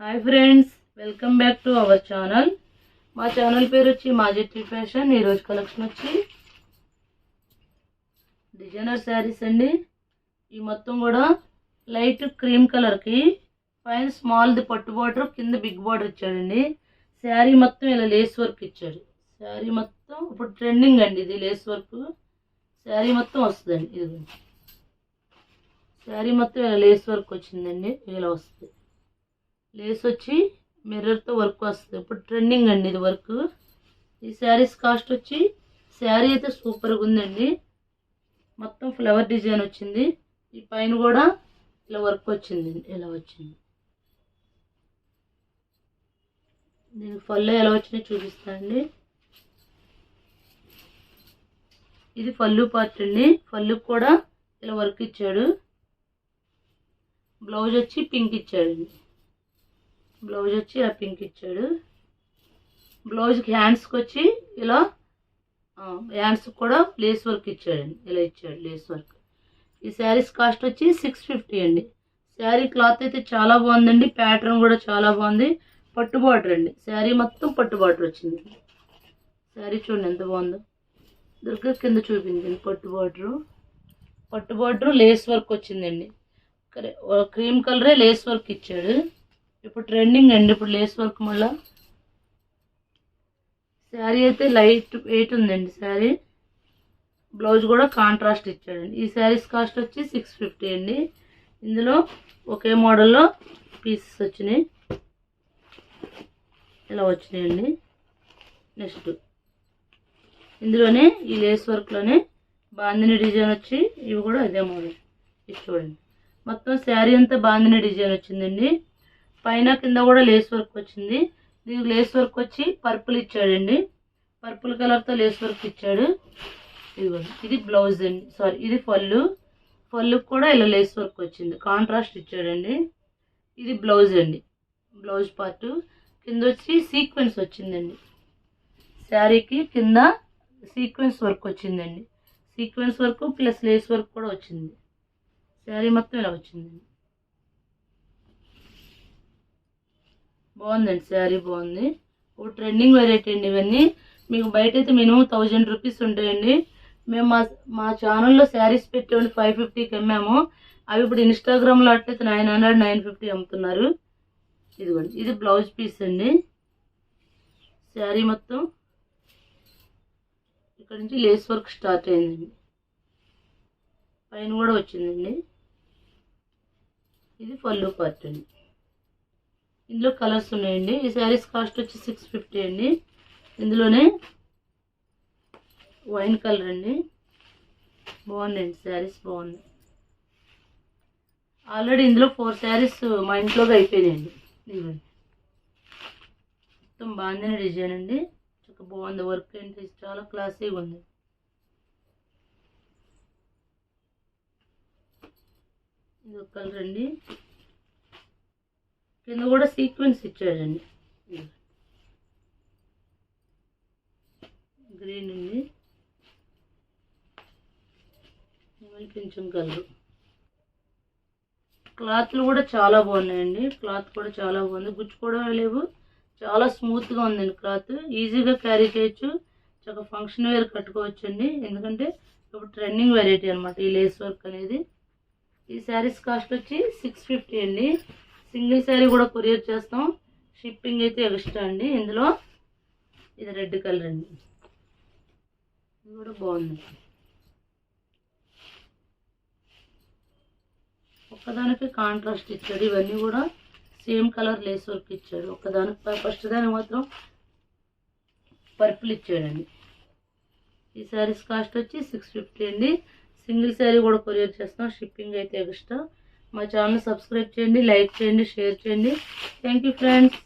Hi friends, welcome back to our channel. మా channel పేరు వచ్చి మాజెట్టి ఫ్యాషన్. ఈరోజు కలెక్షన్ వచ్చి డిజైనర్ శారీస్ అండి. ఈ మొత్తం కూడా లైట్ క్రీమ్ కలర్కి పైన స్మాల్ది పట్టు బార్డర్, కింద బిగ్ బార్డర్ ఇచ్చాడండి. శారీ మొత్తం ఇలా లేస్ వర్క్ ఇచ్చాడు. శారీ మొత్తం ఇప్పుడు ట్రెండింగ్ అండి ఇది లేస్ వర్క్. శారీ మొత్తం వస్తుందండి. ఇది శారీ మొత్తం ఇలా లేస్ వర్క్ వచ్చిందండి. ఇలా వస్తుంది. లేస్ వచ్చి మిర్రర్తో వర్క్ వస్తుంది. ఇప్పుడు ట్రెండింగ్ అండి ఇది వర్క్. ఈ శారీస్ కాస్ట్ వచ్చి, శారీ అయితే సూపర్గా ఉందండి. మొత్తం ఫ్లవర్ డిజైన్ వచ్చింది. ఈ పైన కూడా ఇలా వర్క్ వచ్చింది. ఇలా వచ్చింది. దీనికి పళ్ళు ఎలా వచ్చినాయి చూపిస్తానండి. ఇది పళ్ళు పార్ట్ అండి. పళ్ళుకి కూడా ఇలా వర్క్ ఇచ్చాడు. బ్లౌజ్ వచ్చి పింక్ ఇచ్చాడండి. బ్లౌజ్ వచ్చి ఇలా పింక్ ఇచ్చాడు. బ్లౌజ్కి హ్యాండ్స్కి వచ్చి ఇలా హ్యాండ్స్కి కూడా లేస్ వర్క్ ఇచ్చాడండి. ఇలా ఇచ్చాడు లేస్ వర్క్. ఈ శారీస్ కాస్ట్ వచ్చి 650 అండి. శారీ క్లాత్ అయితే చాలా బాగుందండి. ప్యాటర్న్ కూడా చాలా బాగుంది. పట్టు బార్డర్ అండి. శారీ మొత్తం పట్టు బార్డర్ వచ్చింది. శారీ చూడండి ఎంత బాగుందో. దుర్గా కింద చూపించండి. పట్టు బార్డరు లేస్ వర్క్ వచ్చిందండి. క్రీమ్ కలరే లేస్ వర్క్ ఇచ్చాడు. ఇప్పుడు ట్రెండింగ్ అండి ఇప్పుడు లేస్ వర్క్. మళ్ళా శారీ అయితే లైట్ వెయిట్ ఉందండి శారీ. బ్లౌజ్ కూడా కాంట్రాస్ట్ ఇచ్చాడండి. ఈ శారీస్ కాస్ట్ వచ్చి 650 అండి. ఇందులో ఒకే మోడల్లో పీసెస్ వచ్చినాయి. ఇలా వచ్చినాయండి. నెక్స్ట్ ఇందులోనే ఈ లేస్ వర్క్లోనే బాందిని డిజైన్ వచ్చి, ఇవి కూడా అదే మోడల్. ఇది చూడండి. మొత్తం శారీ అంతా బాందిని డిజైన్ వచ్చిందండి. పైన కింద కూడా లేస్ వర్క్ వచ్చింది. దీనికి లేస్ వర్క్ వచ్చి పర్పుల్ ఇచ్చాడండి. పర్పుల్ కలర్తో లేస్ వర్క్ ఇచ్చాడు. ఇది బ్లౌజ్ అండి. సారీ, ఇది పళ్ళుకి కూడా ఇలా లేస్ వర్క్ వచ్చింది. కాంట్రాస్ట్ ఇచ్చాడండి. ఇది బ్లౌజ్ అండి. బ్లౌజ్ పార్ట్ కింద వచ్చి సీక్వెన్స్ వచ్చిందండి. శారీకి కింద సీక్వెన్స్ వర్క్ వచ్చిందండి. Sequence work plus lace work కూడా వచ్చింది. శారీ మొత్తం ఇలా వచ్చిందండి. బాగుందండి. శారీ బాగుంది. ఒక ట్రెండింగ్ వెరైటీ అండి ఇవన్నీ. మీకు బయట అయితే మినిమం 1000 రూపీస్ ఉంటాయండి. మేము మా ఛానల్లో శారీస్ పెట్టేవాళ్ళు 550కి అమ్మాము. అవి ఇప్పుడు ఇన్స్టాగ్రామ్లో అట్లయితే 900, 950 అమ్ముతున్నారు. ఇదిగోండి, ఇది బ్లౌజ్ పీస్ అండి. శారీ మొత్తం ఇక్కడ నుంచి లేస్ వర్క్ స్టార్ట్ అయిందండి. పైన కూడా వచ్చిందండి. ఇది పళ్ళు పార్ట్ అండి. ఇందులో కలర్స్ ఉన్నాయండి. ఈ శారీస్ కాస్ట్ వచ్చి 650 అండి. ఇందులోనే వైన్ కలర్ అండి. బాగున్నాయండి శారీస్, బాగున్నాయి. ఆల్రెడీ ఇందులో 4 శారీస్ మా ఇంట్లోకి అయిపోయినాయండి. ఇదిగోండి, మొత్తం బాగుంది డిజైన్ అండి. చాలా బాగుంది వర్క్ ఏంటి, చాలా క్లాసీగా ఉంది. ఇది ఒక కలర్ అండి. కింద కూడా సీక్వెన్స్ ఇచ్చాడండి. గ్రీన్ అండి. కొంచెం కలర్. క్లాత్లు కూడా చాలా బాగున్నాయండి. క్లాత్ కూడా చాలా బాగుంది. గుచ్చుకోవడం లేవు. చాలా స్మూత్గా ఉందండి క్లాత్. ఈజీగా క్యారీ చేయొచ్చు. చాలా ఫంక్షన్ వేర్ కట్టుకోవచ్చు అండి. ఎందుకంటే ఇప్పుడు ట్రెండింగ్ వెరైటీ అనమాట ఈ లేస్ వర్క్ అనేది. ఈ శారీస్ కాస్ట్ వచ్చి 650 అండి. సింగిల్ శారీ కూడా కొరియర్ చేస్తాం. షిప్పింగ్ అయితే ఎక్స్ట్రా అండి. ఇందులో ఇది రెడ్ కలర్ అండి. ఇది కూడా బాగుంది. ఒక్కదానికి కాంట్రాస్ట్ ఇచ్చాడు. ఇవన్నీ కూడా సేమ్ కలర్ లేస్ వర్క్ ఇచ్చాడు. ఒక్కదానికి ఫస్ట్ దానికి మాత్రం పర్పుల్ ఇచ్చాడండి. ఈ శారీస్ కాస్ట్ వచ్చి 650 అండి. సింగిల్ శారీ కూడా కొరియర్ చేస్తాం. షిప్పింగ్ అయితే ఎక్స్ట్రా. మా ఛానల్ సబ్స్క్రైబ్ చేయండి, లైక్ చేయండి, షేర్ చేయండి. Thank you friends.